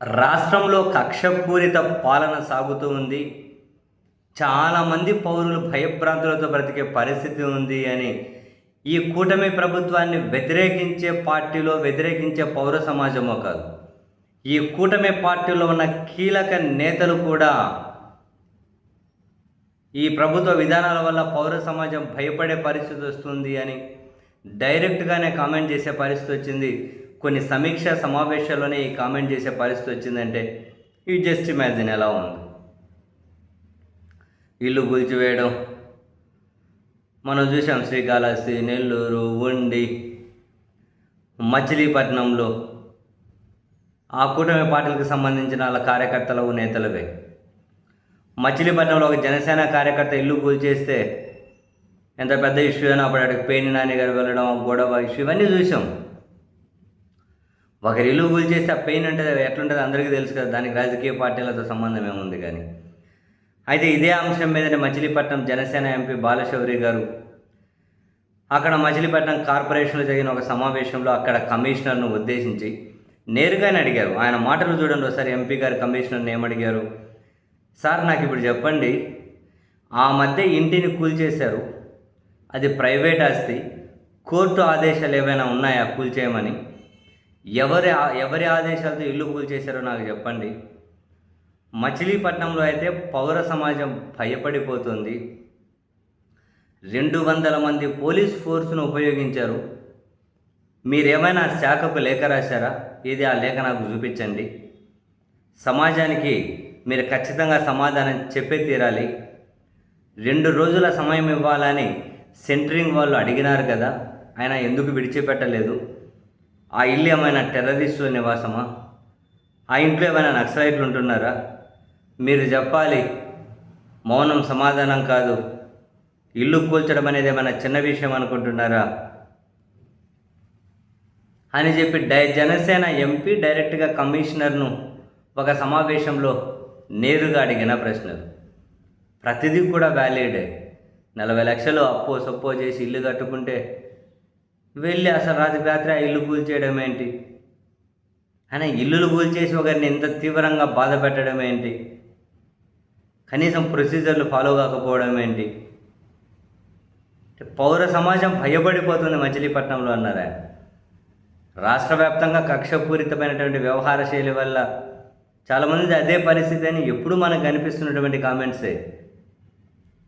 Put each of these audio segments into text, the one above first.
రాష్ట్రంలో కక్షపూరిత పాలన సాగుతూ ఉంది. చాలామంది పౌరులు భయభ్రాంతులతో బ్రతికే పరిస్థితి ఉంది అని ఈ కూటమి ప్రభుత్వాన్ని వ్యతిరేకించే పార్టీలో వ్యతిరేకించే పౌర సమాజమో కాదు, ఈ కూటమి పార్టీలో ఉన్న కీలక నేతలు కూడా ఈ ప్రభుత్వ విధానాల వల్ల పౌర సమాజం భయపడే పరిస్థితి వస్తుంది అని డైరెక్ట్గానే కామెంట్ చేసే పరిస్థితి వచ్చింది. కొన్ని సమీక్షా సమావేశాల్లోనే ఈ కామెంట్ చేసే పరిస్థితి వచ్చిందంటే ఈ జస్ట్ ఇమాజిన్ ఎలా ఉంది. ఇల్లు కూల్చివేయడం మనం చూసాం. శ్రీకాళహస్తి, నెల్లూరు, ఉండి, మచిలీపట్నంలో ఆ కూటమి పార్టీలకు సంబంధించిన వాళ్ళ కార్యకర్తలు నేతలవే. మచిలీపట్నంలో ఒక జనసేన కార్యకర్త ఇల్లు కూల్చేస్తే ఎంత పెద్ద ఇష్యూ అయినా అప్పుడు అక్కడికి పేర్ని నాని గారు వెళ్ళడం, గొడవ ఇష్యూ ఇవన్నీ చూసాం. ఒకరి ఇల్లు కూల్చేస్తే ఆ పెయిన్ అంటే ఎట్లుంటుంది అందరికీ తెలుసు కదా, దానికి రాజకీయ పార్టీలతో సంబంధం ఏముంది. కానీ అయితే ఇదే అంశం మీదనే మచిలీపట్నం జనసేన ఎంపీ బాలశౌరి గారు అక్కడ మచిలీపట్నం కార్పొరేషన్లో జరిగిన ఒక సమావేశంలో అక్కడ కమిషనర్ను ఉద్దేశించి నేరుగానే అడిగారు. ఆయన మాటలు చూడండి ఒకసారి. ఎంపీ గారు కమిషనర్ని ఏమడిగారు? సార్, నాకు ఇప్పుడు చెప్పండి, ఆ మధ్య ఇంటిని కూల్చేశారు, అది ప్రైవేట్ ఆస్తి, కోర్టు ఆదేశాలు ఏవైనా ఉన్నాయా కూల్చేయమని? ఎవరి ఆదేశాలతో ఇల్లు కూల్చేశారో నాకు చెప్పండి. మచిలీపట్నంలో అయితే పౌర సమాజం భయపడిపోతుంది. 200 మంది పోలీస్ ఫోర్స్ను ఉపయోగించారు. మీరేమైనా శాఖకు లేఖ రాశారా? ఇది ఆ లేఖ నాకు చూపించండి. సమాజానికి మీరు ఖచ్చితంగా సమాధానం చెప్పే తీరాలి. 2 రోజుల సమయం ఇవ్వాలని సెంటరింగ్ వాళ్ళు అడిగినారు కదా, ఆయన ఎందుకు విడిచిపెట్టలేదు? ఆ ఇల్లు ఏమైనా టెర్రరిస్టుల నివాసమా? ఆ ఇంట్లో ఏమైనా నక్సలైట్లు ఉంటున్నారా? మీరు చెప్పాలి. మౌనం సమాధానం కాదు. ఇల్లు కూల్చడం అనేది ఏమైనా చిన్న విషయం అనుకుంటున్నారా అని చెప్పి జనసేన ఎంపీ డైరెక్ట్గా కమిషనర్ను ఒక సమావేశంలో నేరుగా అడిగిన ప్రశ్నలు. ప్రతిదీ కూడా వ్యాలిడే. 40 లక్షలు అప్పో సొప్పో చేసి ఇల్లు కట్టుకుంటే వెళ్ళి అసలు రాత్రి ఆ ఇల్లు కూల్చేయడం ఏంటి? ఆయన ఇల్లులు కూల్చేసి ఒకరిని ఇంత తీవ్రంగా బాధ పెట్టడం ఏంటి? కనీసం ప్రొసీజర్లు ఫాలో కాకపోవడం ఏంటి? పౌర సమాజం భయపడిపోతుంది మచిలీపట్నంలో అన్నారా? రాష్ట్ర వ్యాప్తంగా కక్షపూరితమైనటువంటి వ్యవహార శైలి వల్ల చాలామంది అదే పరిస్థితి అని ఎప్పుడు మనకు కనిపిస్తున్నటువంటి కామెంట్సే.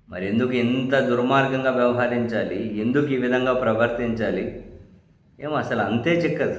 మరి ఎందుకు ఇంత దుర్మార్గంగా వ్యవహరించాలి? ఎందుకు ఈ విధంగా ప్రవర్తించాలి? ఏమో అసలు అంతే చిక్కదు.